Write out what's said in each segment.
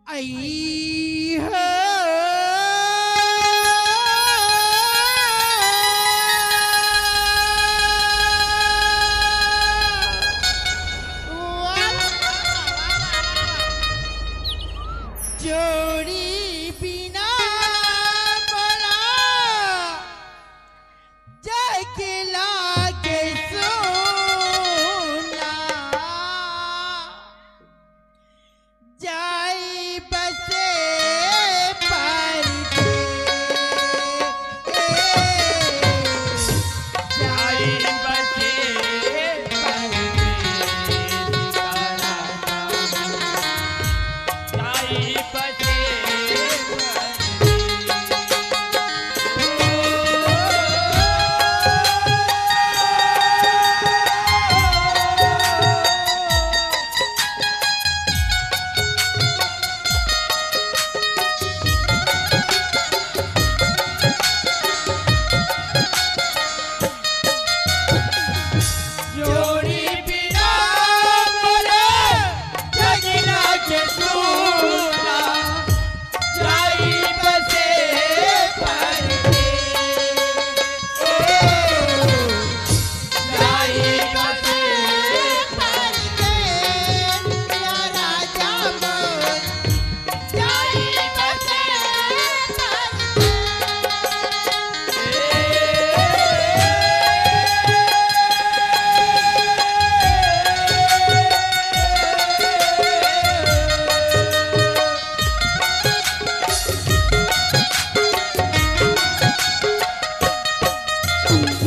आई है जोड़ी बिना बोला जाके लागे सोना जाई बसे पर जाई बसे जाई बसे जोड़ी बिना बोले जाके लागे सोना जाई बसे पर जाई बसे पर या राजा मन जाई बसे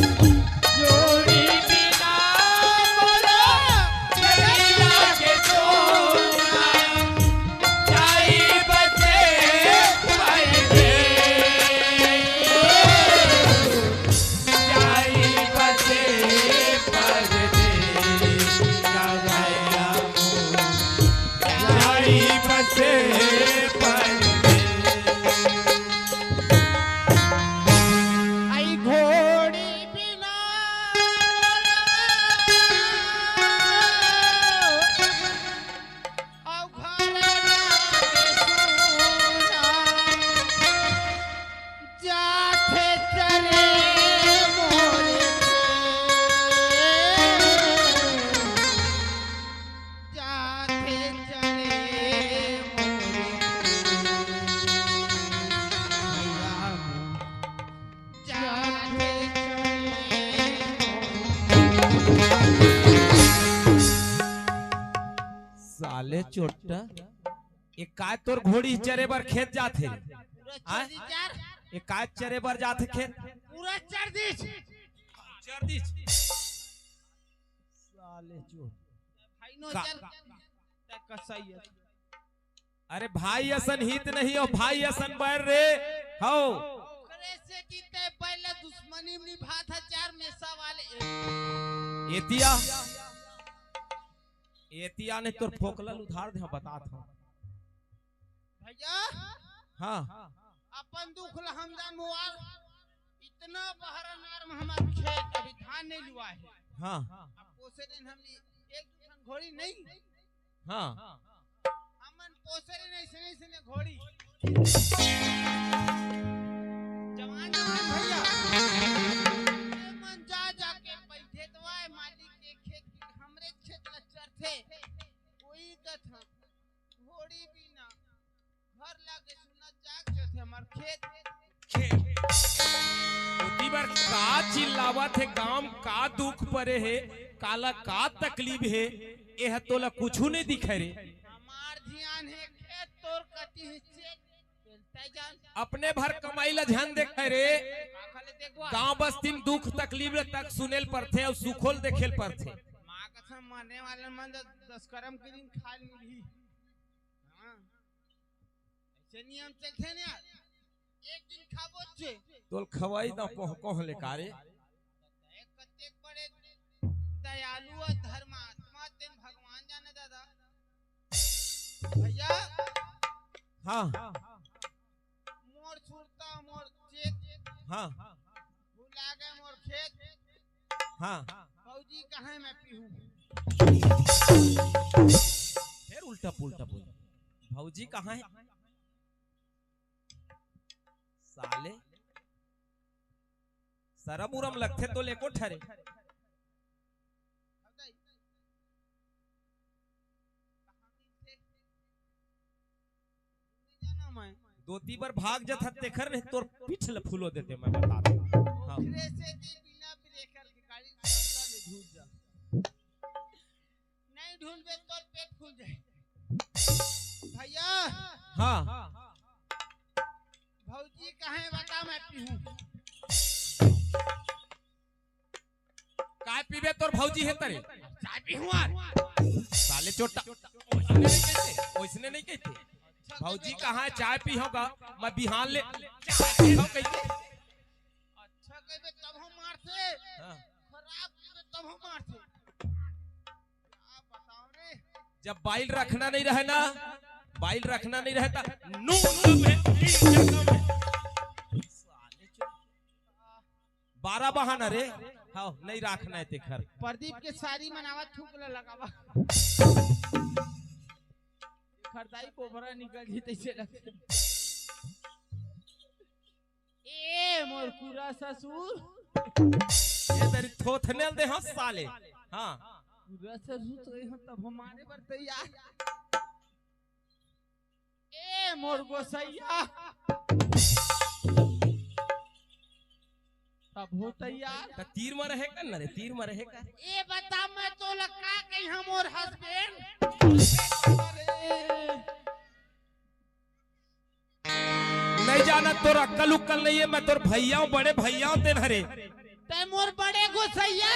जोड़ी बिना बोला जाके लागे सोना जाई बसे पर जाई बसे पर जाई बसे आई घोड़ी बिना औ घर लागे सोना जाथे चरे मोरे जाथे चरे मोरे जाथे साले चोटा एक काय तोर घोड़ी चरे बर खेत जाथे पूरा चार एक काय चरे बर जाथे खेत पूरा चार दिस चर दी साले चोट भाई नो का- चार कसाई है अरे भाई असन हित नहीं हो भाई असन बैर रे हो करे से जीते पहले दुश्मनी में निभा था चार मेसा वाले एतिया एतिया ने तोर फोकलल उधार दे बतात हो भैया हाँ अपन दुख ला हमदान मुआर इतना बहरा नार में हमार खेत अभी धान नहीं लुआ है हाँ अब पोसे दिन हमने एक दूसरा घोड़ी नहीं हाँ हमन पोसे नहीं सने घोड़ी जवान जवान भैया ये मन जा जाके पैठे दवाए मालिक के खेत की हमरे खेत ला चरथे कोई कथा घोड़ी बिना घर लागे सुना जाग चरथे हमार खेत उती बार का चिल्लावत है गांव का दुख परे है काला का तकलीफ है एह तोला कुछू नहीं दिखे रे हमार ध्यान है खेत तोर कटी हिस्से चलता जान अपने भर कमाई ला ध्यान देखे रे खाले देखवा गांव बस्ती में दुख तकलीफ ले तक सुनेल पड़थे और सुखोल देखेल पड़थे माँ कसम मरने वाले मन 10 करम के दिन खा मिली हां ऐसे नियम चलते ने यार एक दिन खाबो छे तोल खवाई ना कोह ले कारे एक कतेक बड़े दयालु और धर्मात्मा तेन भगवान जाने दादा भैया हाँ मोर छुड़ता मोर चेत हाँ भुला गए मोर खेत हाँ फौजी कहाँ मैं पीहूं फिर उल्टा पुल्टा बोल भौजी कहाँ है साले? सरम उरम लगते तो लेको ठरे। दो ती बार भाग जात हत्ते खर नहीं तोर पिछले फूलो देते मैं बता दे। हाँ। ओकरे से बिना ब्रेकर के गाड़ी रास्ता में ढूंढ जा, नहीं ढूंढबे तोर पेट फूल जाए। भैया हाँ भौजी कहाँ है बता, मैं पीहूं। काय पीबे तोर भौजी है तरे? चाय पीहूं यार। साले चोटा ओइसने नहीं कहते। भौजी कहाँ है चाय पी होगा मैं बिहान ले चाय पी हो कहते। अच्छा कहबे तब हम मारते, हाँ। खराब कहबे तब हम मारते। क्या बताओ रे। जब बाइल रखना नहीं रहे ना, बाइल रखना नहीं रहता नून कम है, नीचा कम है। साले चोटा 12 बहाना रे। हाँ नहीं रखना है ते खर। प्रदीप के सारी मनावा थूक लगावा, खरदाई कोबरा निकल जी तैसे लगते। ए मोर पूरा ससुर, ये तेरी थोथने दे हाँ साले। हाँ पूरा ससुर तो हम तब हमारे पर तैयार। ए मोर गोसैया तब हो तैयार। तो तीर में रहेगा ना रे, तीर में रहेगा। ए बता मैं तो लगा कहीं हम और हस्बैंड नहीं जाना तोर अक्कल उक्कल नहीं है। मैं तोर भैया बड़े भैया ते हरे ते मोर बड़े गोसैया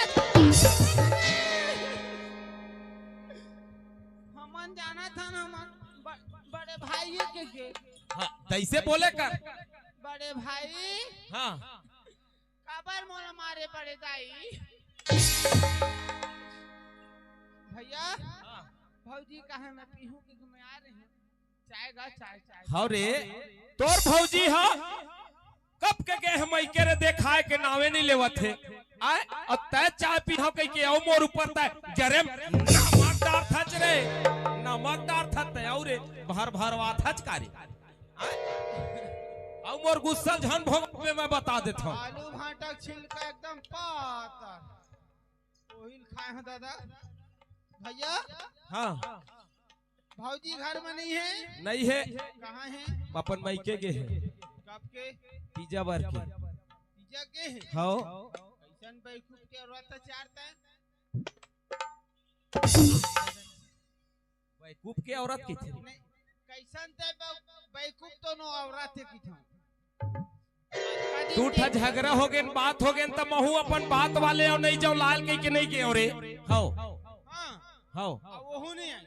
हमन जाना था ना, हमन बड़े भाई के हाँ तैसे बोले कर। बड़े भाई हाँ काबर मोला मारे बड़े दाई। भैया भौजी कहाँ मैं पीहूं कि मैं आ रही हूँ। चाय गा चाय चाय। हाँ रे तोर भौजी हाँ कब के गए हम के रे देखाए के नावे नहीं लेवत थे आए और तय चाय पी हो कह के आओ मोर ऊपर तय जरे नमकदार थच रे, नमकदार थत और रे भर भरवा थच कारी और मोर गुस्सा झन भोग में मैं बता देता हूँ। आलू भाटा छिलका एकदम पातर ओहिल खाए हैं दादा। भैया हाँ भौजी घर में नहीं है? नहीं है। कहाँ है? अपन मायके के है। कब के? पिज्जा बर के। पिज्जा के है? हाँ कैसन बेवकूफ के औरत चारता है। बेवकूफ के औरत की थी। कैसन ते बेवकूफ तो नो औरत की थी। तू ठा झगड़ा हो गए बात हो गए तब महू अपन बात वाले और नहीं जाओ लाल कह के नहीं के औरे हाओ हाओ वो नहीं आई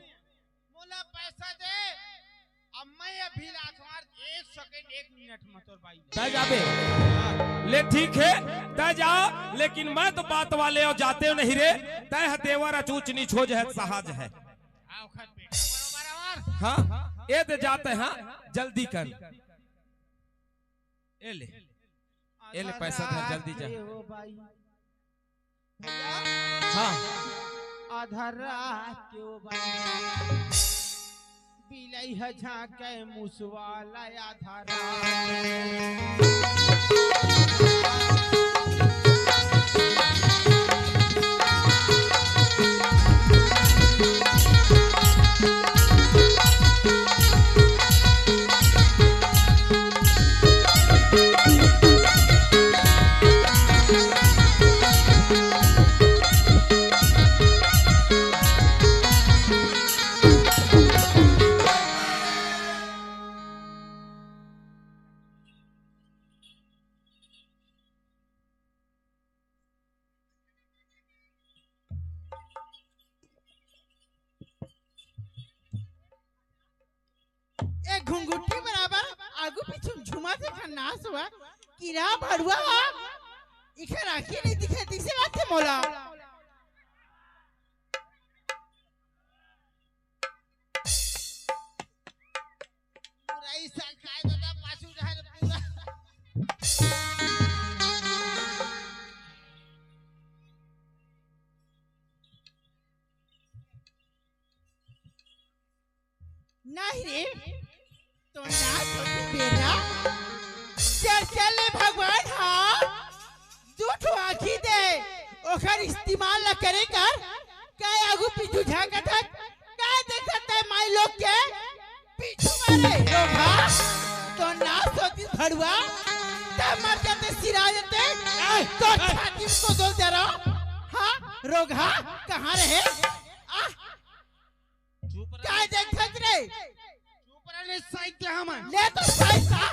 मोला पैसा दे अब मैं अभी रातवार 1 सेकंड 1 मिनट में तोर भाई तय जाबे ले ठीक है तय जा, लेकिन मैं तो बात वाले और जाते हो नहीं रे। तय देवर अचूच नीच हो जाए सहज है। आओ खत पे बराबर हाँ ये दे जाते हैं जल्दी कर ए ले पैसा दे जल्दी जा। हाँ आधा रात के ओ भाई बिलाई है झाके मुसवाला आधा रात। घुंघुटी बराबर आगू पीछे झुमा से खन्नास हुआ कीड़ा भड़ुआ इखे राखी नहीं दिखे दिसे लाते मोला। पूरा ही साल खाए दादा पाछू रहे पूरा नहीं रे तो ना सोची बेरा चल चले भगवान हाँ झूठ आखी दे ओखर इस्तेमाल न करे कर काय आगू पीछू झाकत है काय देखत है माई लोग के पीछू मारे लोग हाँ तो ना सोची भड़ुआ तब मर जाते सिरा जाते तो छाती को दो जरा हाँ रोग हाँ कहाँ रहे क्या देखत रे चुप रहने साइड ले हम ले तो साइड सा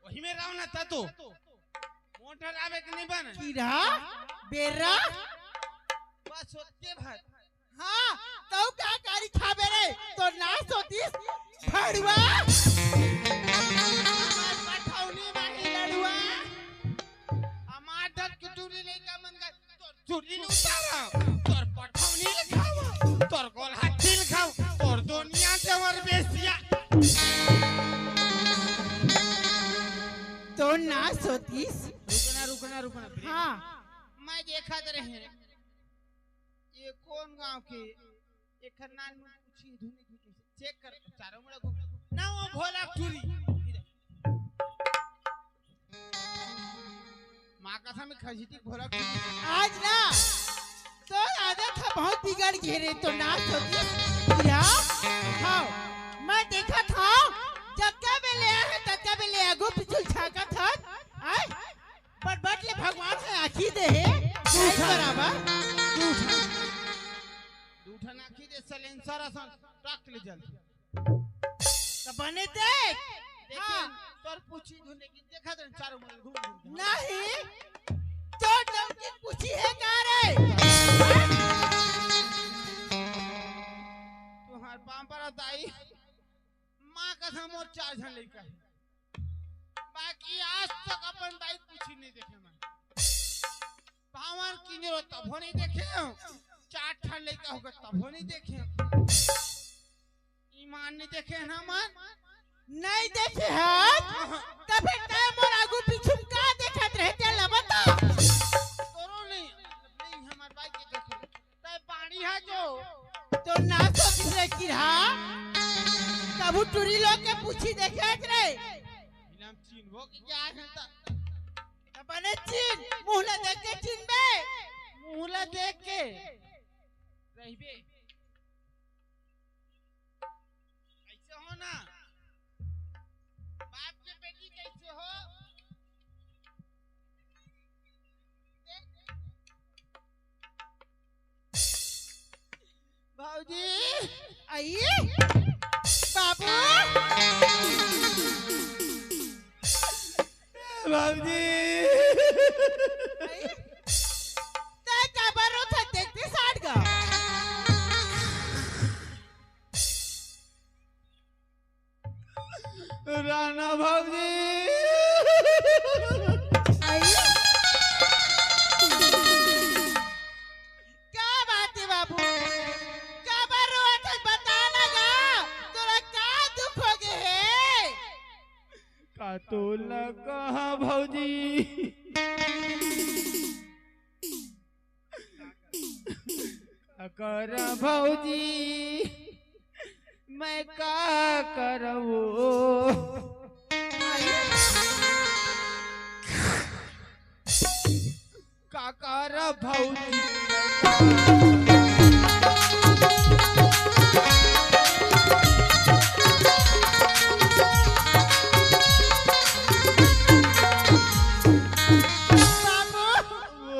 वही में रावना था तो मोटर आवे के नहीं बन कीड़ा बेरा बस होते भर हाँ तो क्या कारी खाबे रे तो ना सोती भड़ुआ पठाउनी माही लड़ुआ हमार दर की चूड़ी ले का मन का तोर चूड़ी न उतारा तोर पठाउनी ले खाओ तोर गोल हाथी ले खाओ तोर दुनिया से और बेसिया तो ना सोती रुकना हाँ मैं देखा दे रहे ये कौन गांव के एक खन्नान में पूछी धुनी धुनी चेक कर चारों मुड़ा को ना वो भोला टूरी मां का में खजीती भोला टूरी आज ना तो आदत है बहुत बिगड़ घेरे तो ना सोती क्या हाँ मैं देखा था जक्का में ले आए तक्का में ले आगो पिछुल छाका था आए बट ले भगवान से आखी दे है बराबर दूठा नाखी दे सलेंसर असन टक ले जल तो बने देख देखिए तोर पूछी धुने की देखा दे चारों मुड़ा घूम नहीं तो जब की पूछी है का रे तुहार पांपरा दाई मां कसम और 4 जन लइका है बाकी आज तक अपन बाइक पूछी नहीं देखे मैं भावन किने रो तब नहीं देखे 4 ठन लइका होगा तब नहीं देखे ईमान नहीं देखे ना मन नहीं देखे है तब टाइम और आगू पीछू का देखत रहे चल बता तोरो नहीं हमार बाइक के देखे तय पानी है जो तो ना सोच रे किरा कबू टूरी लोग के पूछी देखे रे इनाम चीन वो की क्या है ता बने चीन मुंह ले देख के चीन बे मुहला देख के रहिबे ऐसे हो ना बाप के बेटी कैसे हो भाऊजी आइए बाबू बाबूजी ते जबरो था देखते साठ का राणा बाबूजी आइए क्या बात है बाबू क्या बारो था बताना गा तोरा का दुख हो गए है का तो लगा भौजी कर भौजी मैं का करबो का कर भौजी बाबू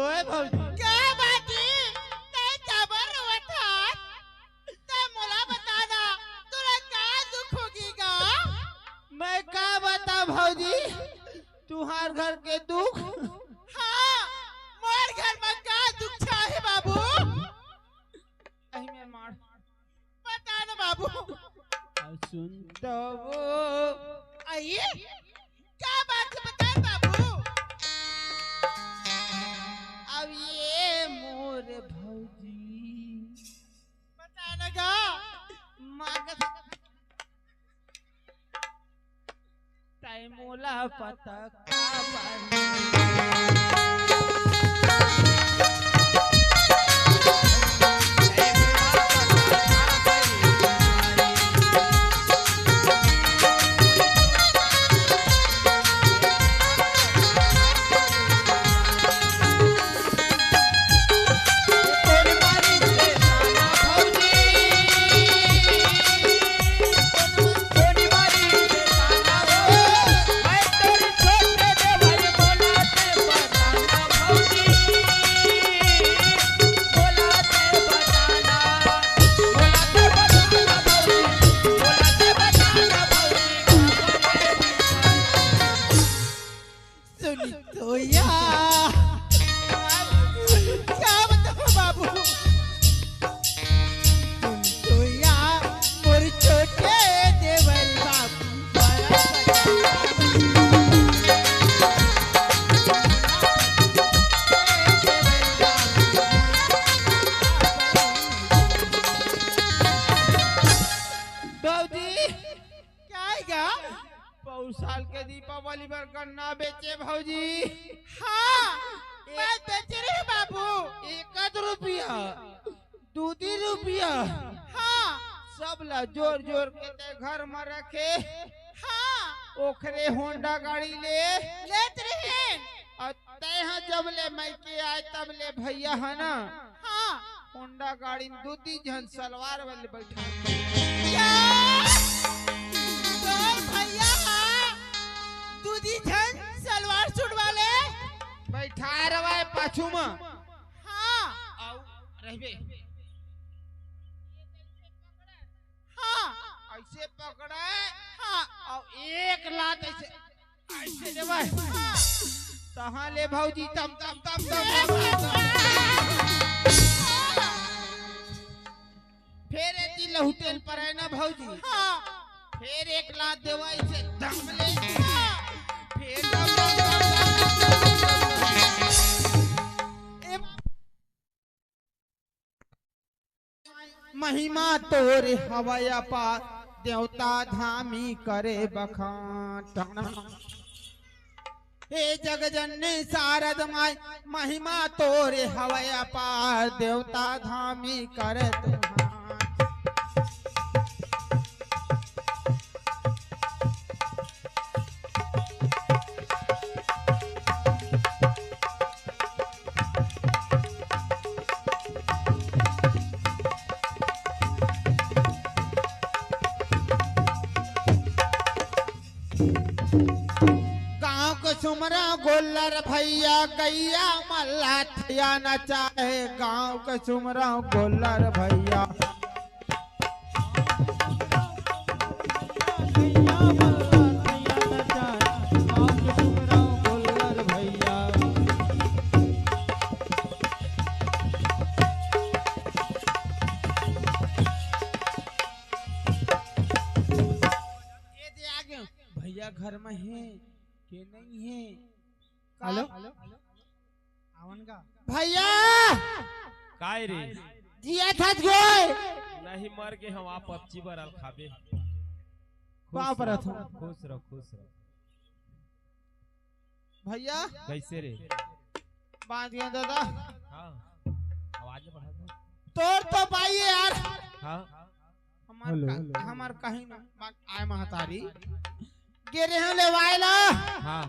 ओए भौजी क्या बात है ते जबर वठा ते मोला बताना तोरा का दुख होगी गा मैं का बता भौजी तुहार घर के दुख हाँ मोर घर में का दुख है बाबू अही में मार बता ना बाबू सुन तो वो आइए क्या बात है बता बाबू अब ये मोर भौजी बता ना गा माँ का टाइमोला पता का बानी बहुत साल के दीपावली पर गन्ना बेचे भौजी। हाँ मैं बेच रही बाबू। 1 रुपया 2 रुपया हाँ सब ला जोर जोर के ते घर में रखे। हाँ ओखरे होंडा गाड़ी लेत रहे। और ते हाँ जब ले मैं के आए तब ले भैया है ना हाँ होंडा गाड़ी में 2-3 जन सलवार वाले बैठा। क्या तो भैया दूधी झन सलवार सूट वाले बैठा रहा पाछू में। हाँ आओ रहबे हाँ ऐसे पकड़े हाँ और 1 लात ऐसे ऐसे देवे। हाँ तहाँ ले भौजी तम तम तम तम फिर एती लहुटेल पर है ना भौजी। हाँ फिर 1 लात देवा ऐसे दम ले। फिर महिमा तोरे हवाया पार देवता धामी करे बखान। हे जगजननी शारद माय महिमा तोरे हवाया पार देवता धामी करे तुम्हार। गाँव को सुमरा गोल्लर भैया गैया मल्ला थिया न चाहे। गाँव को सुमरा गोल्लर भैया भैया घर में है के नहीं है। हेलो आवन का भैया काय रे जिया था गोय नहीं मर के हम आप पबजी बरल खाबे। कहाँ पर था? खुश रहो भैया कैसे रे? बांध दिया दादा। हाँ आवाज बढ़ा दो। तोर तो भाई यार हाँ हमार कहीं ना आए महतारी गिरे हैं ले वाइला। हाँ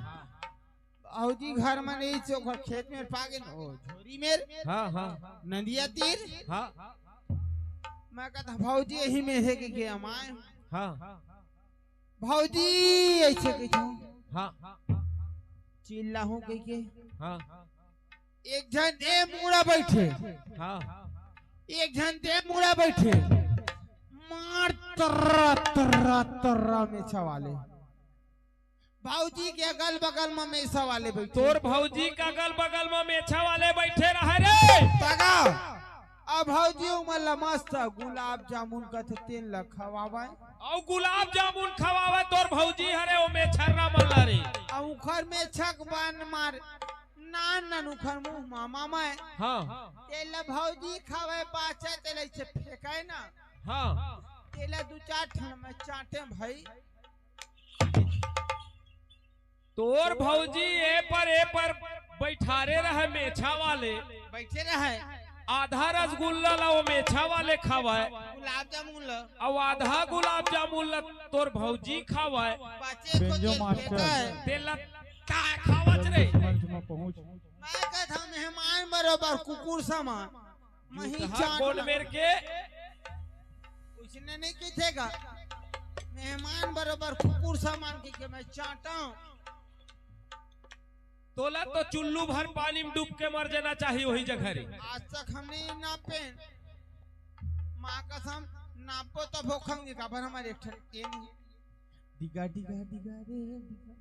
औजी घर में नहीं चोखर खेत में पागे न ओ झोरी में। हाँ हाँ नदिया तीर। हाँ मैं कहता भौजी यही में है कि हम आए। हाँ भौजी ऐसे कहो हाँ चिल्ला हूँ कह के। हाँ एक जन दे मुड़ा बैठे। हाँ एक जन दे मुड़ा बैठे मार तर्रा तर्रा तर्रा में छवाले। भौजी के अगल बगल में मेसा वाले बैठे। तोर भौजी का अगल बगल में मेछा वाले बैठे रहे रे तगा अब भौजी उमला मस्त गुलाब जामुन का तेल ला खवावे और गुलाब जामुन खवावे। तोर भौजी हरे ओ मेछरा मल्ला रे और उखर में छक बान मार नान नान उखर मुंह मामा में। हाँ तेल भौजी खावे बाचे तेल से फेंकाए ना। हाँ तेल 2-4 ठन में चाटे भाई। तोर भौजी ए पर बैठारे रहे मेछा वाले बैठे रहे। आधा रसगुल्ला ला वो मेछा वाले खावाए गुलाब जामुन ला और आधा गुलाब जामुन ला तोर भौजी खावाए। बाचे को तेल फेंकाए। तेल का खावच रे। मैं कहता मेहमान बरोबर कुकुर समा मही चाट कौन मेर के उसने नहीं कहेगा मेहमान बरोबर कुकुर सामान के मैं चाटा। तोला तो चुल्लू भर पानी में डूब के मर जाना चाहिए वही जगह रे। आज तक हमने नापे माँ कसम नापो तो भोखंगे का पर हमारे एक ठन ये नहीं डिगा डिगा डिगा रे डिगा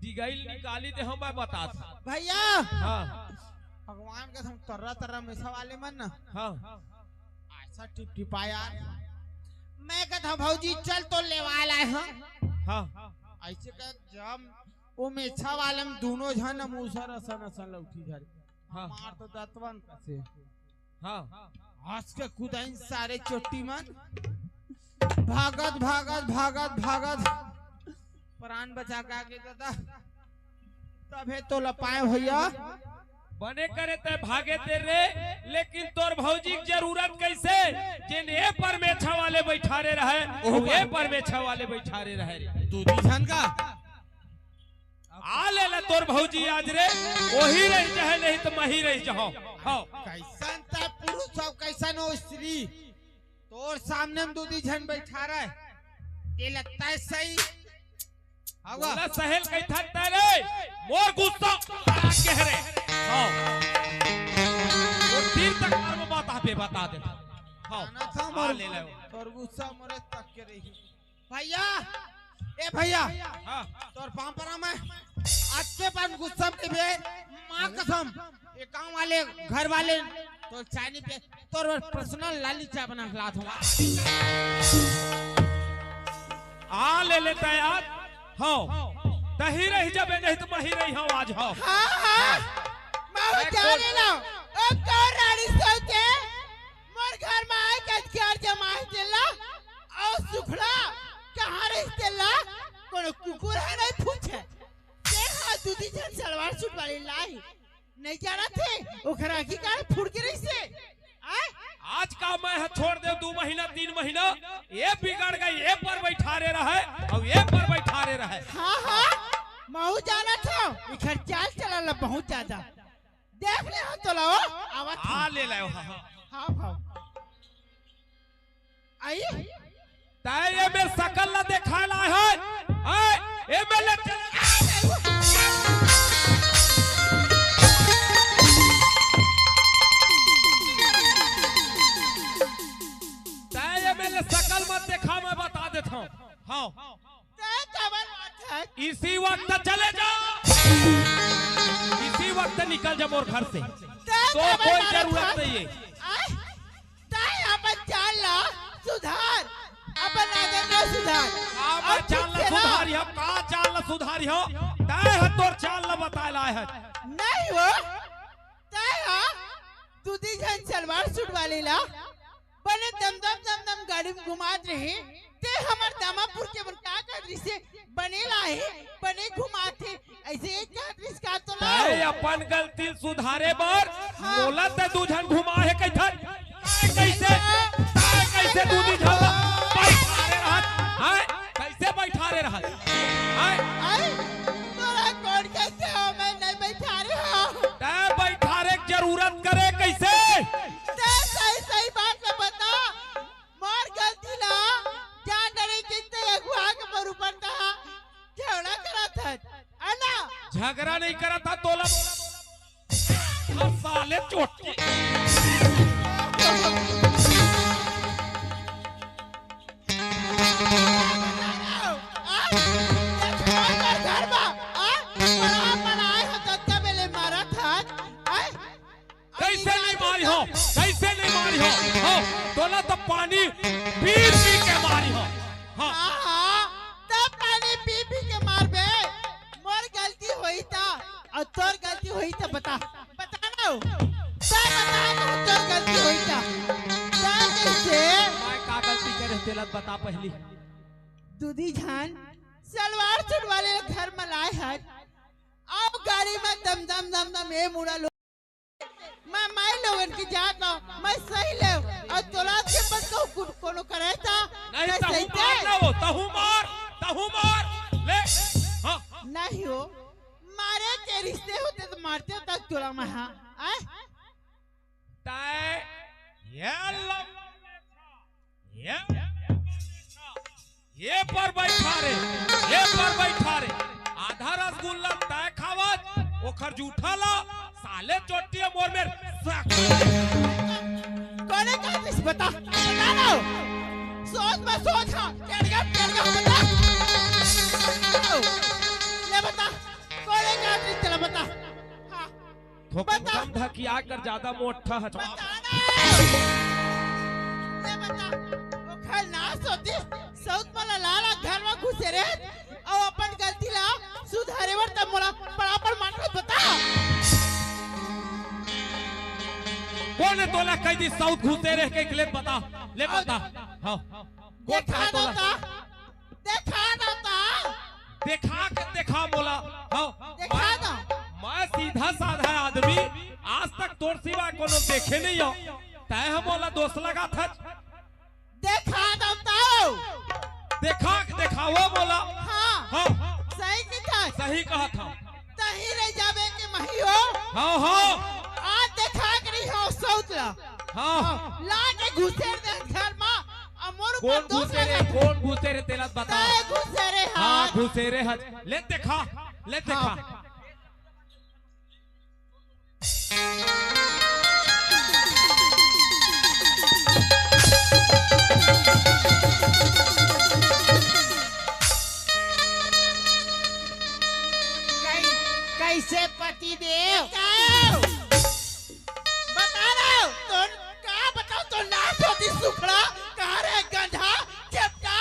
डिगाइल निकाली दे हम बता भैया। हाँ भगवान का हम तर्रा तर्रा में सवाले मन ना। हाँ ऐसा टिप टिपाया मैं कहता भौजी चल तो ले वाला है। हाँ ऐसे का जब वो मेछा वाले में दोनों जन मुसर असन असन लौटी झरे। हाँ मार तो दतवन से हाँ हंस के कुदाइन सारे चोटी मन भागत भागत भागत भागत प्राण बचा के आगे दादा तबे तो लपाए भैया बने करे ते भागे ते रे, लेकिन तोर भौजी की जरूरत कैसे जिन ए पर मेछा वाले बैठारे रहे ए पर मेछा वाले बैठारे रहे रे दूधी छन का आ ले तोर भौजी आज रे वही रही चाहे नहीं तो मही रही जाओ। हाँ कैसन ता पुरुष सब कैसन हो स्त्री तोर सामने में दूधी छन बैठा रहे ये लगता है सही बोला सहेल कई थकता रे मोर गुस्सा कह रे। हाँ वो तीर तक में बता दे। हाँ था ले ले तोर गुस्सा मोरे तक के रही भैया ए भैया हाँ तोर पापरा में अच्छे पान गुस्सा पे बे मां कसम ये गांव वाले घर वाले तो चाय पे तोर पर्सनल लाली चाय बना खिला दूंगा आ ले लेता यार। हाँ तही रही जब नहीं तो मही रही हाँ आज। हाँ हां मैं जाने लो ओ कौन रानी सोचे मोर घर में आए कचकार जमाए चला और सुखड़ा कहां रही चला कोनो कुकुर है नहीं पूछे देखा दूधी जन सलवार सूट वाली लाई नहीं जाना थे ओखरा की कार फुड़ के रही से आज का मैं है छोड़ दे 2 महीना 3 महीना ये बिगड़ गई ये पर बैठारे रहे और ये पर बैठारे रहे। हाँ हाँ महू जाना था इखर चाल चला बहुत ज्यादा देख ले हम तो लाओ आवाज आ ले लाओ। हाँ हाँ हाँ आई ताए ये मेरे शकल ना देखा ला है ए मेले शकल मत देखा मैं बता देता हूँ। हाँ इसी वक्त चले जाओ इसी वक्त निकल जा मोर घर से तो कोई जरूरत नहीं है। अपन चाल ला सुधार अपन आगे सुधार अब चाल ला सुधारी हो का चाल ला सुधारी हो ताए है तोर चाल ला बता ला है नहीं हो ताए हा दूधी जन सलवार सूट वाली ला बने दम गाड़ी में घुमात रहे ते हमर दामापुर के बन का कर से बने लाए बने घुमाते ऐसे एक काटरिस का तो ला अपन गलती सुधारे बर बोला ते दूधन घुमा है कैसे कैसे दूधी झला बैठारे रहत हां कैसे बैठारे रहत हां तोरा कौन कैसे हो मैं नहीं बैठारे हो ते बैठारे की जरूरत करे कैसे ते सही बात से बता मार गलती ला जान डरे कितने अगुआ के पर ऊपर था झगड़ा करा था अना झगड़ा नहीं करा था तोला साले चोट कैसे नहीं मारी हो तोला तो पानी पी के मारी हो। हाँ तब पानी पी के मार बे मोर गलती हुई था और तोर गलती हुई था बता ना तोर गलती हुई था कैसे मैं का गलती करे तेलत बता पहली दूधी जान सलवार सूट वाले घर में लाए है अब गाड़ी में दम ए मुड़ा लो मैं लोगन की जात ना मैं सही ले और तोला के बस को कोनो करे था नहीं तहु मार ले। हां नहीं हो मारे के रिश्ते होते तो मारते तक तोला में हां ताए ये पर बैठा रे आधा रसगुल्ला तय खावत ओखर जूठा ला साले चोटिया मोर में कोने का किस बता ना सोच हां टेड़गा बता ले बता कोने का किस चला बता हां बता धकिया कर ज्यादा मोटा है ले बता ओखर ना सोती साउथ वाला लाला घर में घुसे रे और अपन गलती ला सुधारे वर तब मोला बराबर मान बता कौन है तोला कई दी साउथ घुसे रह के ले बता। हां देखा था तोला देता देखा देता देखा के देखा बोला हाँ देखा दो मैं सीधा साधा आदमी आज तक तोर सिवा कोनो देखे नहीं हो तय हम बोला दोस्त लगा था देखा देता देखा के देखा वो बोला हाँ हाँ सही की था सही कहा था तही रह जावे के महियो हाँ हाँ आज देखा के नहीं हो सौतला हाँ ला के घुसेर दे घर में अमर कौन घुसे रे तेला बता तय घुसेरे हाँ हाथ घुसे रे हज ले देखा कैसे पति देव बता रहा हूँ तो क्या बताओ तो नाश होती सुखड़ा कहाँ रे गंधा चेपटा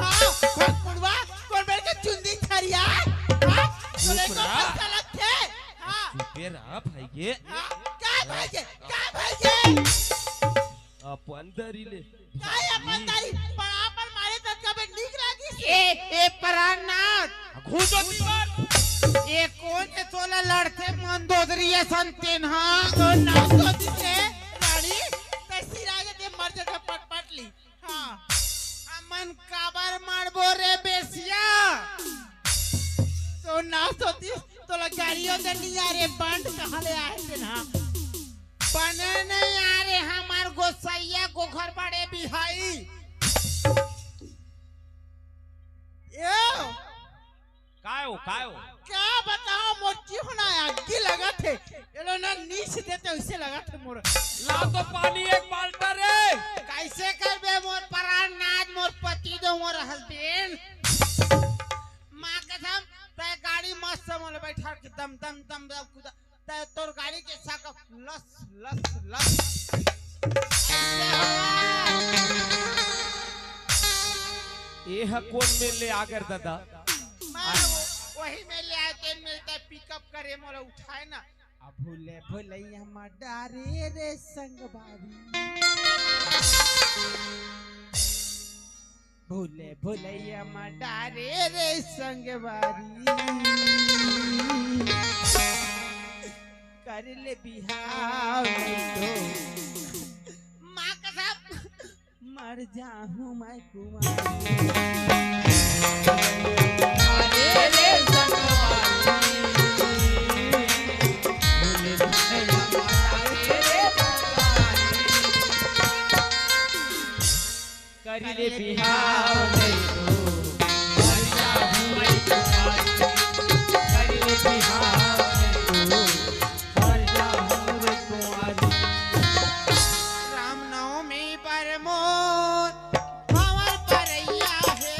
हाँ कौन पुड़वा कौन बेर के चुंदी छरिया हाँ बोले को पैसा लगते हाँ फिर आप है ये हाँ क्या भाई अपन दरी ले काय अपन तारी पड़ा पर मारे तक कबे निक लागी ए परानाथ घुसो दीवार ये कौन है तोला लड़ते मंदोदरी है संतेन हाँ तो नाम तो दिसे रानी कैसी रागे दे मर जाता पट ली हाँ अमन काबर मारबो रे बेसिया तो नाम तो दिस तोला गाड़ियों दे नहीं आ रे बंद कहाँ ले आए थे ना बने नहीं आ रे हमार गोसैया को घर बड़े बिहाई यो कायो क्या बताओ मोटी होना आगे लगा थे ये लोग ना नीच देते उसे लगा थे मोर ला तो पानी एक बाल्टा रे कैसे कर बे मोर परान नाज मोर पति दो मोर हस्बैंड माँ कसम ते गाड़ी मस्त मोर बैठा के दम दम दम दम कुदा ते तोर गाड़ी के साक लस लस लस ऐसे ये है कौन में ले आकर दादा वही में ले आए तेल मिलता है पिकअप करे मोला उठाए ना अब भूले भूलैया मडारे रे संगवारी भूले भूलैया मडारे रे संगवारी कर ले बिहाव तो माँ कसम मर जाऊं मैं कुमारी करिले बिहाव नहीं तो मर जाऊं मैं तुम्हारी करिले बिहाव नहीं तो मर जाऊं रे तुम्हारी रामनवमी पर मोर भंवर परैया है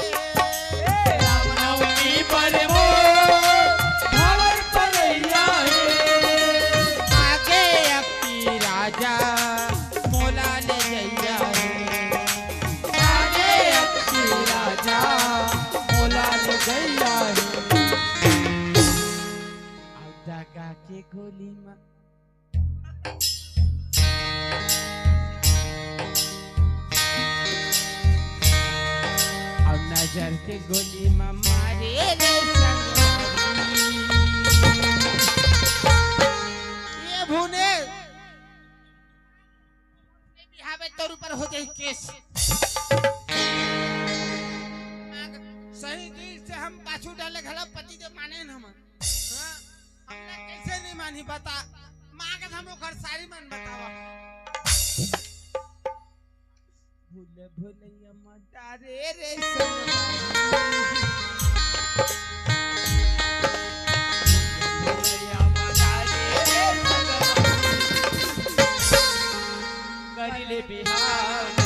रामनवमी पर मोर भंवर परैया है आगे अपनी राजा मोला ले जैया है के गोली में और नजर के गोली में मारे रे संगवारी ये भुने बिहावे तोर ऊपर हो जाए केस सही दिल से हम पाछू डाले घड़ा पति जो माने न हम हाँ? हमने कैसे नहीं मानी बता माँ का हम घर सारी मन बतावा भूले भूले मटारे रे करिले बिहाव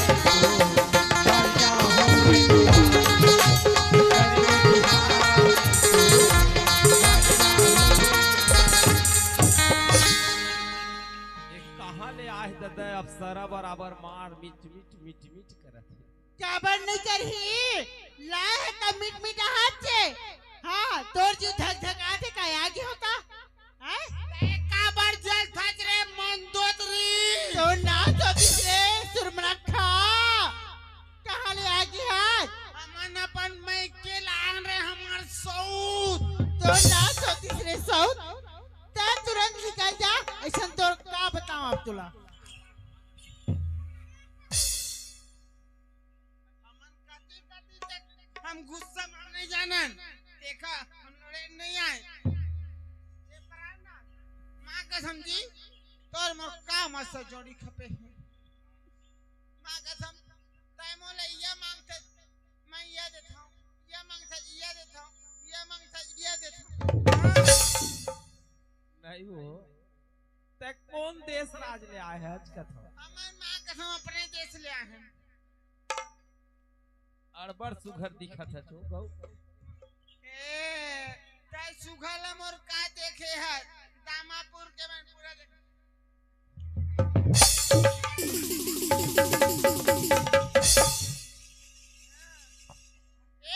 अप्सरा बराबर मार मिट करत है काबर नहीं करही लाए त मिट मिट हाथ से हां तोर जो धक धक आते का आगे होता हैं काबर जल थच रे मंदोतरी तो ना तो दिस रे सुरमनखा कहां ले आगे हा तो ना सोती रे साउथ ता तुरंत निकल जा ऐसा तो का बताऊं अब तुला हम गुस्सा में नहीं जानन देखा हम लड़े नहीं आए ये पराना मां का समझी तोर मोर का मस्त जोड़ी खपे मां का सम टाइम ले ये मांगते मैं ये देता हूं ये मांगता ये देता हूं ये मांगता ये देता हूं नहीं वो ते कौन देश राज ले आए है आज कथा हमार मां का हम अपने देश ले आए हैं अड़बड़ सुघर दिखत है जो गौ ए ताई सुघला मोर का देखे है दामापुर के मैं पूरा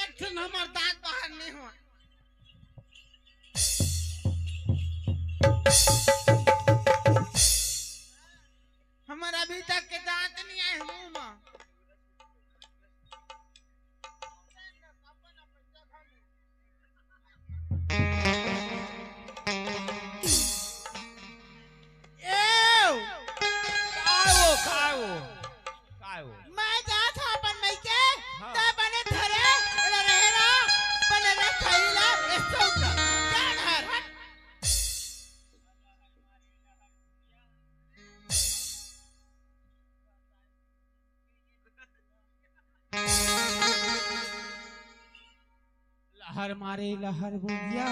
एक ठन हमर दांत बाहर नहीं हुआ हमर अभी तक के दांत नहीं आए मुंह में मैं जात हूं अपन मई के हाँ। ता बने धरे रहेला बने रे खइला ऐसो का क्या घर लहर मारे लहर बुंदिया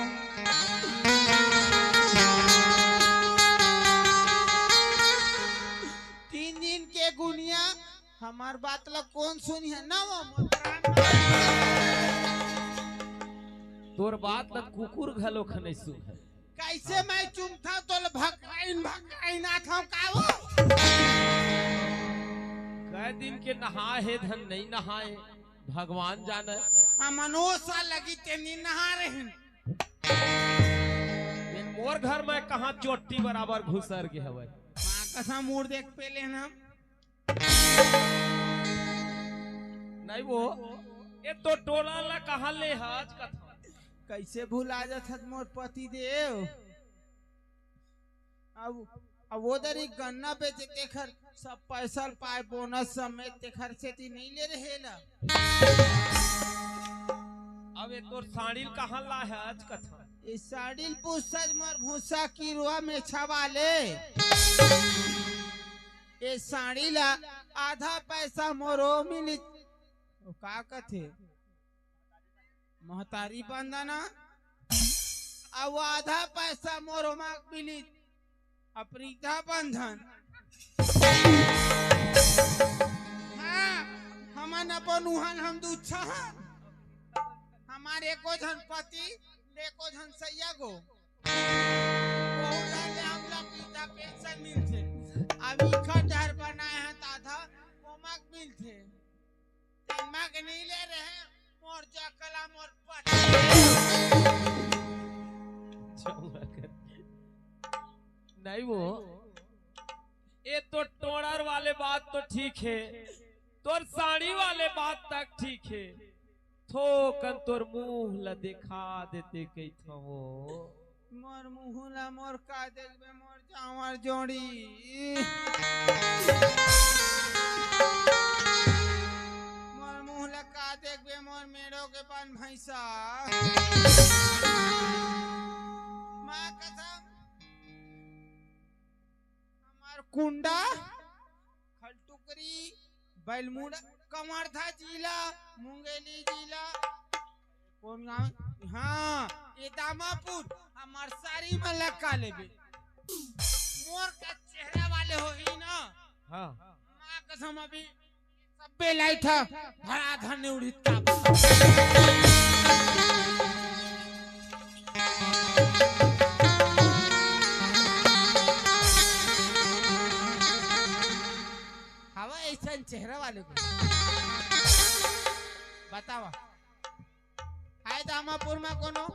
तीन दिन के गुनिया हमार बात ला कौन सुनी है ना वो मोर तोर बात न कुकुर घलो खने सुन कैसे मैं चुमथा तो भगाइन ना था का वो कई दिन के नहाए है धन नहीं नहाए भगवान जाने हमनो सा लगी तेनी नहा रही मोर घर में कहां चोटी बराबर घुसर के हवे मां कसम मूड देख पेले ना नहीं वो ये तो टोला ला कहां ले आज कथा कैसे भुला जात मोर पति देव अब वो दरी गन्ना बेचे के खर सब पैसा पाए बोनस समेत ते खर से ती नहीं ले रहे ला अब ये तो साड़ी कहां ला है आज कथा इस साड़िल पूछत मोर भूसा की रुआ में छवाले ये साड़ी ला आधा पैसा मोरो मिली का कथे महतारी बंदना अब आधा पैसा मोरो माक मिली अप्रीता बंधन हाँ हमन अपन उहन हम दूछा हमारे को धन पति देखो धन सैया गो बहुत हम लोग पीता पेंशन मिलते अब इखा डर बनाए हैं ताथा मोमक मिलते तेमक नहीं ले रहे मोर जकला मोर पट नहीं वो ये तो टोड़र वाले बात तो ठीक है तोर साड़ी वाले बात तक ठीक है थोकन तोर मुंह ला दिखा देते कई थो मोर मुहुला मोर का देखबे मोर जावर जोड़ी मोर मुहुला का देखबे मोर मेड़ो के पान भैंसा मां कसम हमार कुंडा खलटुकरी बैलमुड़ा कमरथा जिला मुंगेली जिला कौन गाँव हाँ ये दामापुर हमार सारी में लगा लेबे मोर का चेहरा वाले हो ही ना हाँ मां कसम अभी सबे लाइट है भरा धन उड़ित का हवा ऐसा चेहरा वाले को बतावा हाय दामापुर में कोनो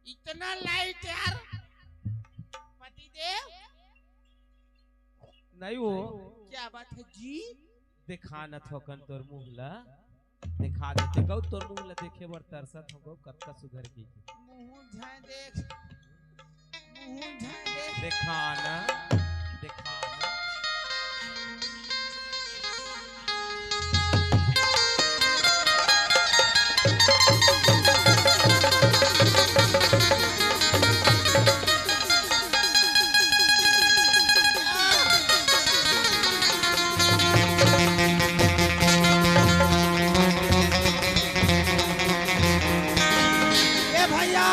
इतना लाइट यार पति देव नहीं वो क्या बात है जी दिखा न थोकन तोर मुंह ला दिखा देते गौ तोर मुंह ला देखे बर तरसत हम गौ कतका सुधर की मुंह झाए देख, मुंह झाए देख। दिखाना दिखाना ए भैया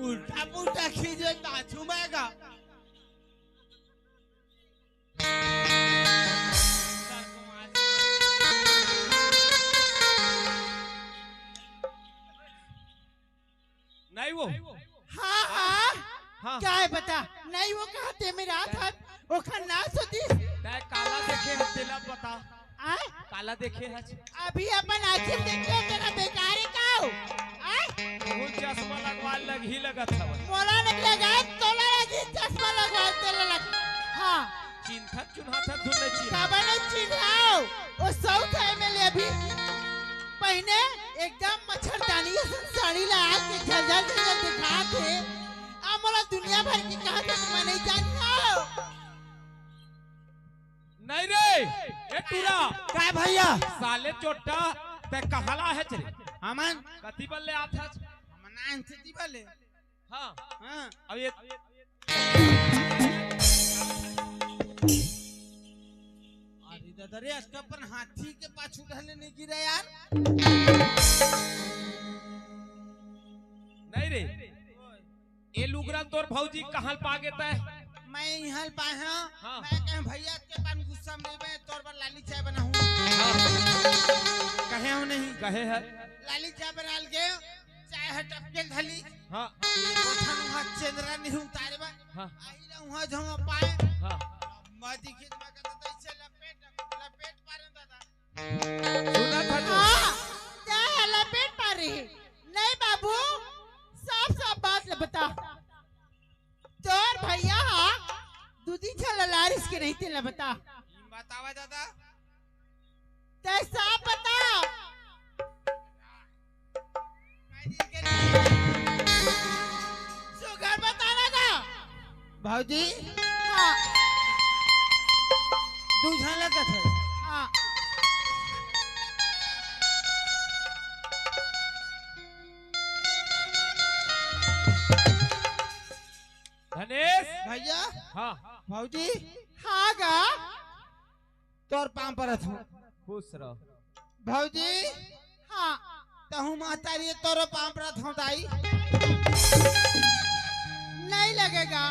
उल्टा पुल्टा खींचे पाछू में का नहीं वो हाँ हाँ हाँ क्या है बता नहीं वो कहते मेरा हाथ ओखन ना सोती तै काला देखे है तेला बता आय काला देखे है अभी अपन आखिर देखियो तेरा बेकार है काओ आय वो चश्मा लगवा लग ही लगत हवा मोला निकलेगा तोला लगी चश्मा लगवा तेला लग हाँ चिंथत चुनाथत धुन नहीं काबा ने चिन्हाओ वो साउथ है में ले अभी पहने एकदम मच्छरदानी जैसी साड़ी लगा के झलझल झलझल दिखा के मोला दुनिया भर की कहा तक मैं नहीं जानता नहीं रे ए टूरा क्या भैया साले चोटा ते कहला है चरे हमन कथी बल्ले आता हमन आंसती वाले हां हां अब ये अरे दादा रे इसका पर हाथी के पाछू ढले नहीं गिरा यार नहीं रे ये लुगरा तोर भौजी कहां पागे तय मैं यहाँ पाए हाँ हाँ। मैं कहे भैया के पान गुस्सा में मैं तोर पर लाली चाय बना हूँ कहे हूँ नहीं कहे है लाली चाय बना के चाय हटप के ढली हां कोठा वहाँ चंद्रा नहीं उतारे बा हां आई ना वहाँ जो पाए हां मदी खेत में कहता था इसे लपेट पारे दादा सुना था तो हाँ क्या लपेट पा रही नहीं बाबू साफ साफ बात ले बता तोर भैया दूधी छल लारिस के नहीं तेला बता बतावा दादा ते साफ बता सुगर बताना था भाजी हाँ दूधा लगा था हाँ धनेश भैया हां भाजी हाँ गा तोर पाम पर हूँ खुश रहो भाजी हाँ तहु महतारी तोरो पाम पर हूँ दाई नहीं लगेगा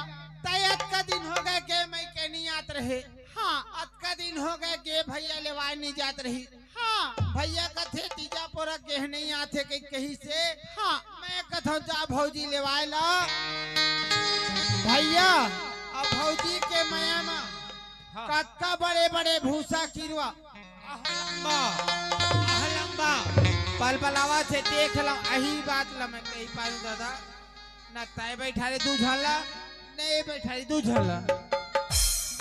तय का दिन हो गए के मैं कहनी आत रहे हाँ अतका दिन हो गए के भैया लेवाई नहीं जात रही हाँ भैया कथे तीजा पोरा कह नहीं आते कहीं से हाँ मैं कथो जा भौजी लेवाई ला भैया अब भौजी के माया में हाँ कत्ता बड़े बड़े भूसा किरवा लंबा पल पलावा से देख लो यही बात ला मैं कही पाई दादा न तय बैठा रे तू झला नहीं बैठा रे तू झला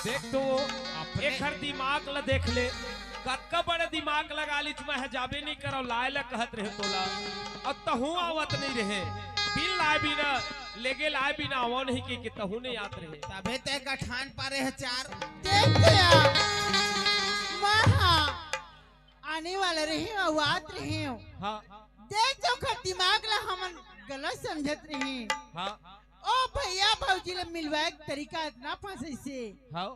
देख तो एक हर दिमाग ला देख ले कतका बड़े दिमाग लगा ली तुम्हें जाबे नहीं करो लाए ला कहत रहे तोला अब तहु आवत नहीं रहे बिल लाए बिना लेगे लाए बिना आवो नहीं की तहु नहीं आत रहे तबे तय का ठान पारे है चार देखते यार महा आने वाले रही हूँ आत रही हूँ हां देख जो खर दिमाग ला हमन गलत समझत रही हां ओ भैया भौजी ले मिलवाए के तरीका इतना फंसे से हां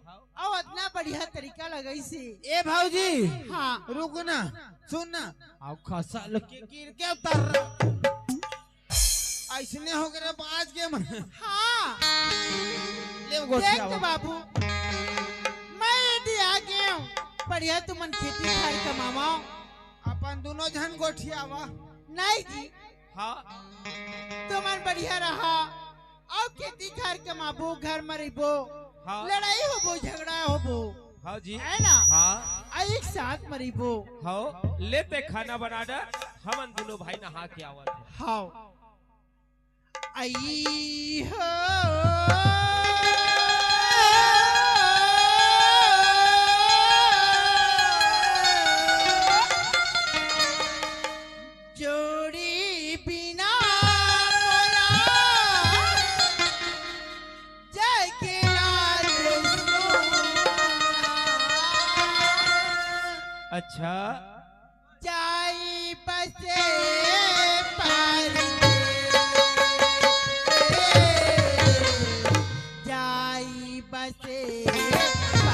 और इतना बढ़िया तरीका लगाई से ए भौजी हाँ रुक ना सुन ना अब खसा लगे गिर के उतर ऐसने हो गए बाज के मन हाँ ले देख तो बाबू मैं यदि आ गया हूँ बढ़िया तुमन खेती खार कमाओ अपन दोनों जन गोठियावा नहीं जी हां तुमन बढ़िया रहा और खेती खार कमाबो घर में रहो हाँ लड़ाई होबो झगड़ा होबो हाँ जी है ना हाँ एक साथ मरीबो हाँ लेते खाना बना डा हम दोनों भाई नहा के आवत है हाँ आई हो अच्छा जाई बसे पार जाई बसे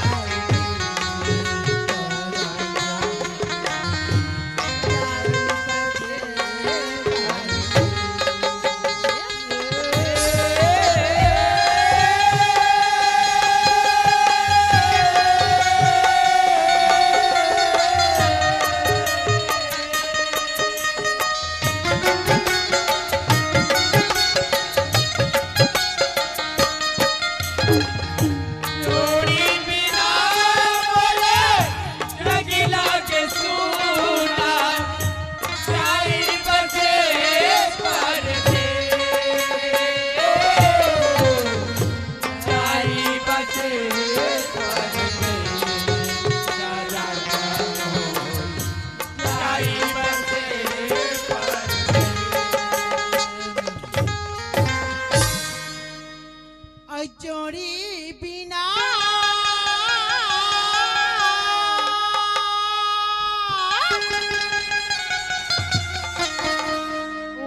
जोड़ी बिना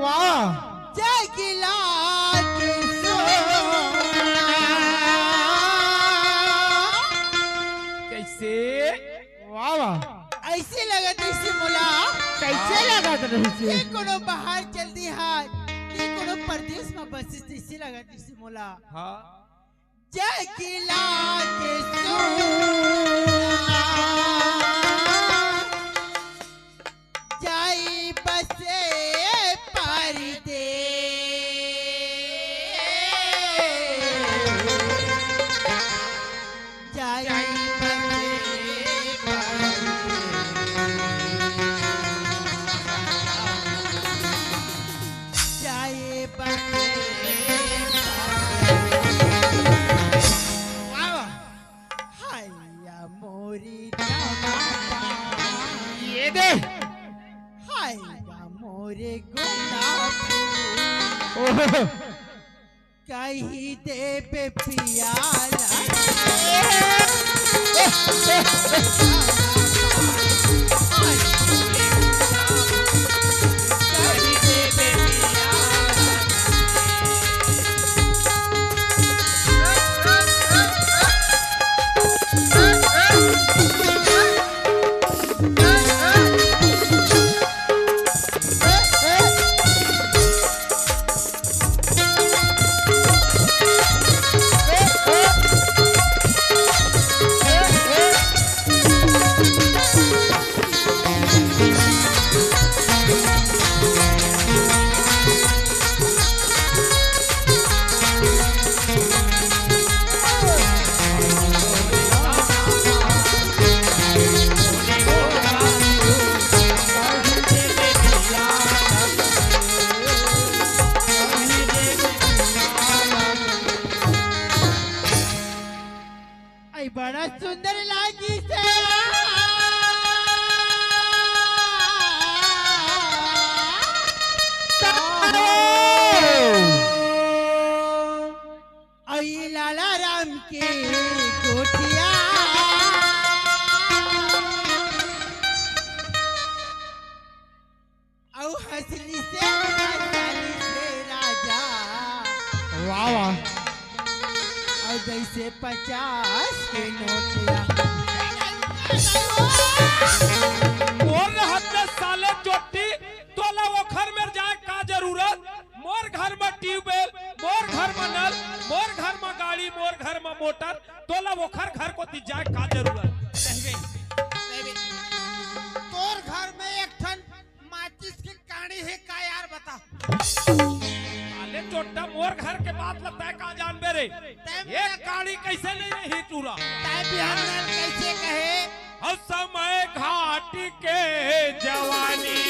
वाह जगिला के कैसे वाह वाह ऐसे लगत इसे मोला कैसे लगत रही कोनो बाहर जल्दी हाथ कोनो परदेश में बस इसे लगत इसे मोला हाँ जगिला के जाई बसे परदे जाई मोरे गुलाब कहीं दे पे पियाला बड़ा सुंदर लागी से आई लाला राम की गोटिया औ हंसली से राजा वाह वाह जैसे 50 के नोटिया मोर हाथ में साले चोटी तोला वो घर में जाए का जरूरत मोर घर में ट्यूबवेल मोर घर में नल मोर घर में गाड़ी मोर घर में मोटर तोला वो घर को दी जाए का जरूरत नहीं तोर घर में एक ठन माचिस की कहानी है का यार बता चोटा मोर घर के बात लगता है कहाँ जान बेरे ये गाड़ी कैसे नहीं रही टूरा कैसे कहे और समय घाटी के जवानी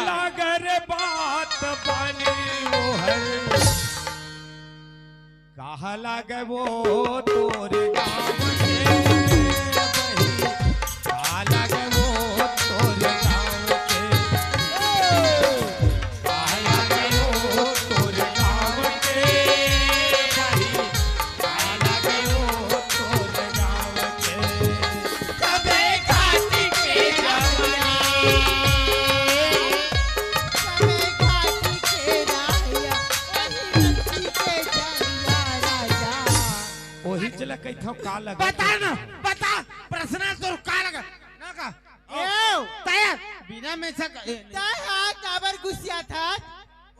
लागर बात पानी वो हर कहा लागे वो तोरे गाँव कहता का लगा बता ना, बता प्रश्न तो का लगा ना का ए तैयार बिना में से हाँ काबर गुस्सा था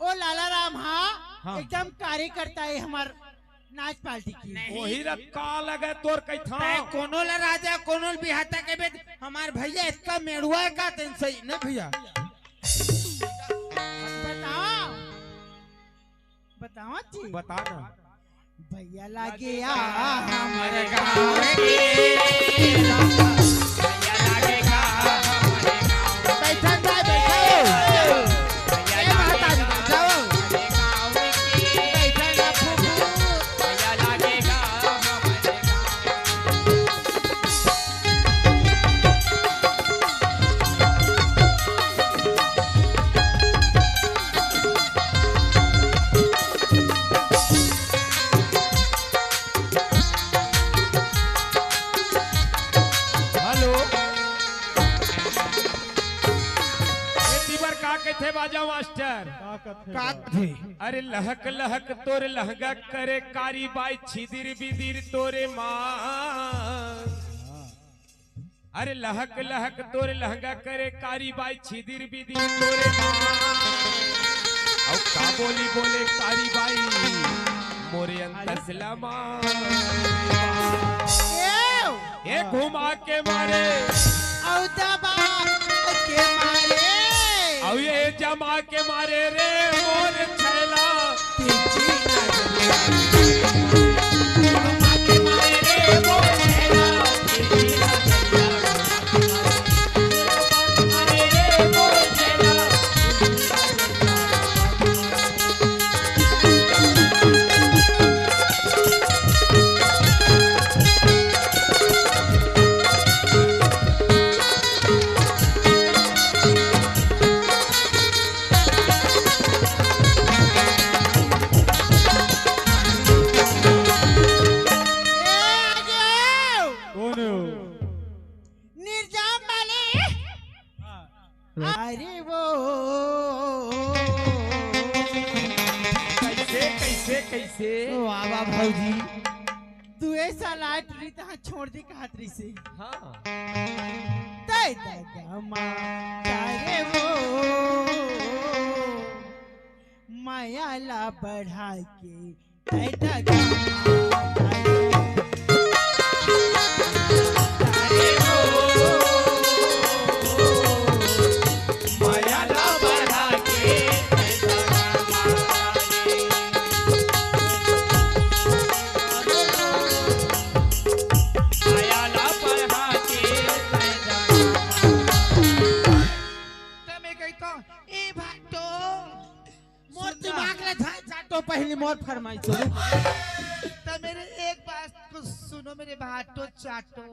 ओ लाला राम हाँ। हाँ एकदम कार्यकर्ता है हमार नाच पार्टी की वही का लगे तोर कहता कोनो ला राजा कोनो बिहाता के बेट हमार भैया इसका मेड़ुआ का तेन सही न भैया बताओ बताओ जी बता ना भैया लागे हमारे गाँव के भैया लागेगा हमारे गाँव बैठा जाए भैया लागेगा जाओ भैया लागेगा हमारे गाँव हेलो का कहते बाजा मास्टर का थे अरे लहक लहक तोरे लहंगा करे कारी बाई छिदिर बिदिर तोरे मां अरे लहक लहक तोरे लहंगा करे कारी बाई छिदिर बिदिर तोरे मां औ का बोली बोले कारी बाई मोरे अंतसलमा ए घुमा के मारे औ दबा के मारे औ ये जमा के मारे रे मोर छैला तिरछी घुमा के मारे रे मोर छैला तिरछी मारे रे मोर छैला निर्जाम वाले अरे वो कैसे कैसे कैसे वाह वाह भौजी तू ऐसा लाट रही तहाँ छोड़ दी कहातरी से हाँ तय दगमा तारे वो माया ला बढ़ा के तय दगमा माया ला बढ़ा के माया ला बढ़ा के मैं कहता ए भाटो मोर दिमाग ले था चाटो पहली मोर फरमाई तो तो मेरे एक बात को सुनो मेरे भाटो चाटो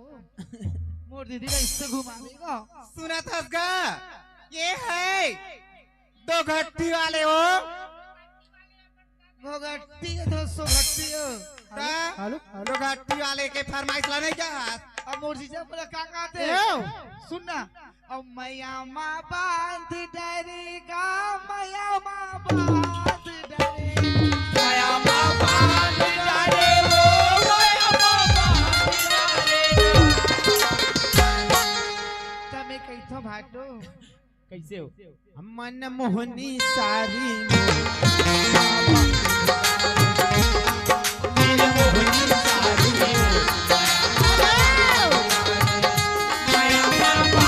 मोर दीदी का इससे घुमाएगा सुना था उसका ये है दो घट्टी वाले हो वो गट्टी है दोस्तों गट्टी है हेलो हेलो घट्टी वाले के फरमाइश लाने क्या अब मोर जीजा बोला क्या कहते एओ। सुनना अब मैया माँ बांध डरेगा मैया माँ बांध डरेगा माया बाबा डाले वो माया बाबा डाले तब मैं कहता भाटो कैसे हो मन मोहनी सारी मेरे मोहनी सारी माया बाबा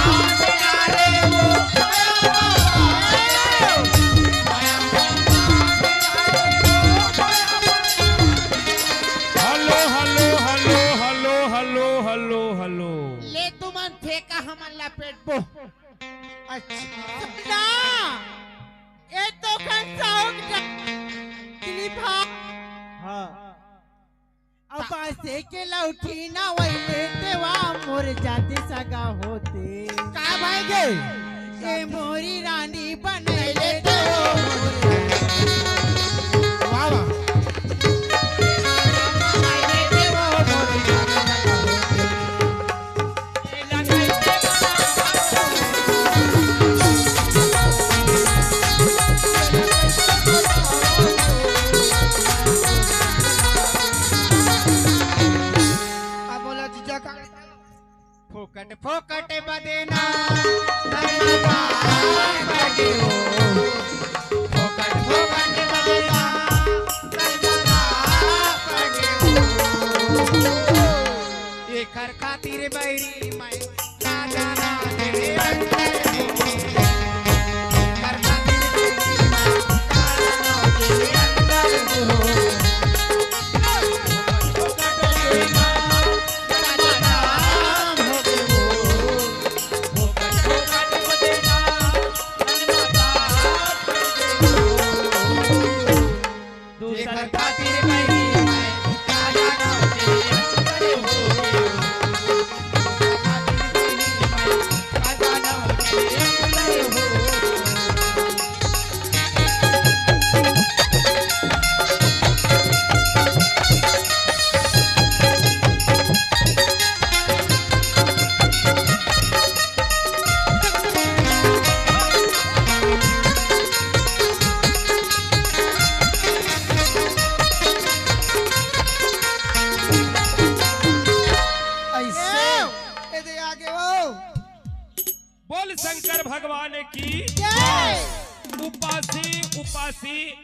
डाले वो hello hello hello hello hello hello hello ले तू मन फेंका हमन लपेट बो अच्छा ना ए तो कंसाउंड क्लिपा हाँ अब पासे के लौठी ना वही देवा मोर जाते सगा होते का भाईगे ए मोरी रानी बनैले तो वाह वाह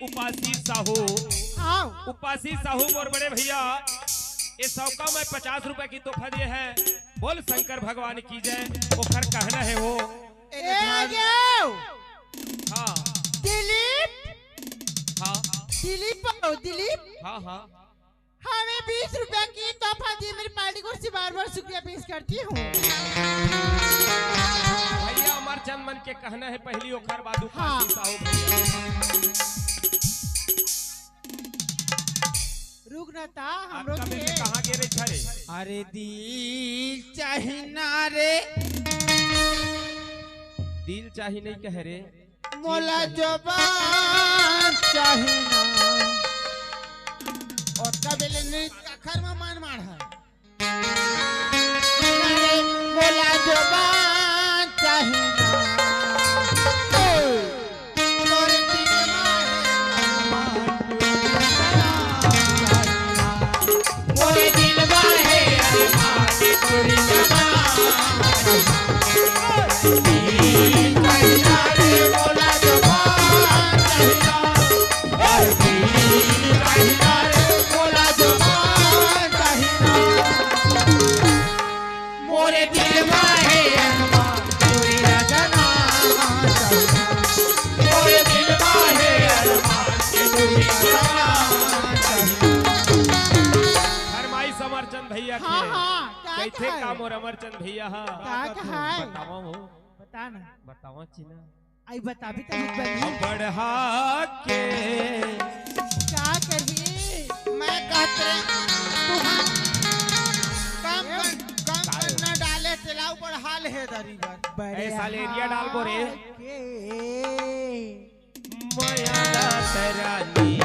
उपासी साहू हाँ उपासी साहू मोर बड़े भैया ये सौका में 50 रुपए की तोहफा दिए हैं। बोल शंकर भगवान की जय। ओखर कहना है वो हाँ दिलीप हाँ दिलीप हाँ हाँ हमें 20 रुपया की तोहफा दी। मेरी पार्टी को उससे बार-बार शुक्रिया पेश करती हूँ। भैया अमर चंद मन के कहना है पहली ओखर बाद हाँ। उपासी साहू भैया रुक न ता हम लोग आपका बेटे कहाँ गिरे छरे? अरे दिल चाहिना रे दिल चाही नहीं कह रे मोला जबान चाहिना और कबेले ने अखर में मान मार है अरे मोला जबान चाहिना तोरे दिल मोरे दिल बाहे अरमान तोरी अमरचंद भैया हाँ हाँ कैथे काम और अमरचंद भैया हाँ क्या है बताओ हो बता ना बताओ चिना आई बता भी तब बनी बढ़ा के क्या कही मैं कहते तू कम न डाले तेलाऊ पर हाल है दरी पर ऐसा एरिया डाल बो रे के माया तेरानी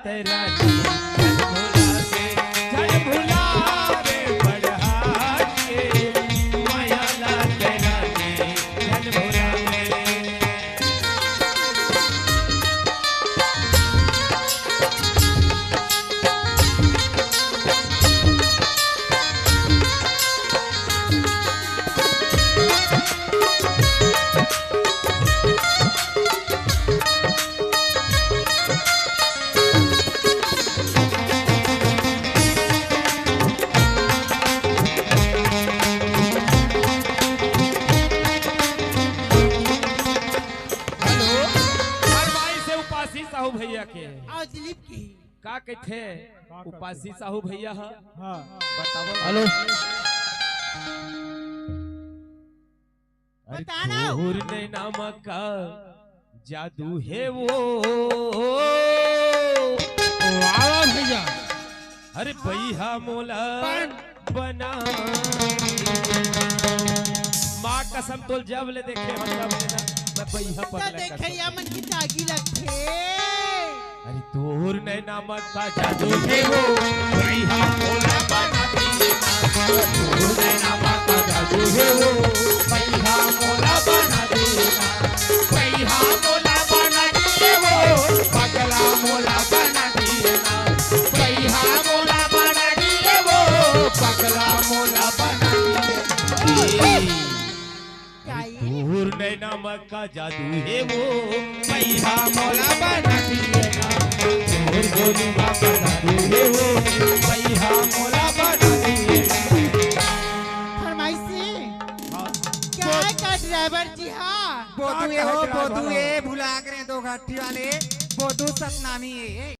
तेरा भैया के दिलीप की का कहते उपासी साहू भैया हाँ बताओ हेलो बताना ने नामक का जादू है वो भैया अरे भैया मोला बना माँ कसम तोल जब ले देखे मतलब मैं भैया पर देखे या मन की तागी लगते अरे तोर ने नामक का जादू है वो भैया मोला बना दी तोर ने नामक का जादू है वो भैया मोला बना दी भैया मोला बना दी वो पगला मोला बना दी भैया मोला बना दी वो पगला मोला बना दी तोर ने नामक का जादू है वो भैया मोला बना दिएगा तोर गोली बाबा जादू है वो भैया मोला बना दिएगा फरमाइश से क्या का ड्राइवर जी हाँ बोधुए हो बोधुए भुला करे दो घाटी वाले बोधु सतनामी है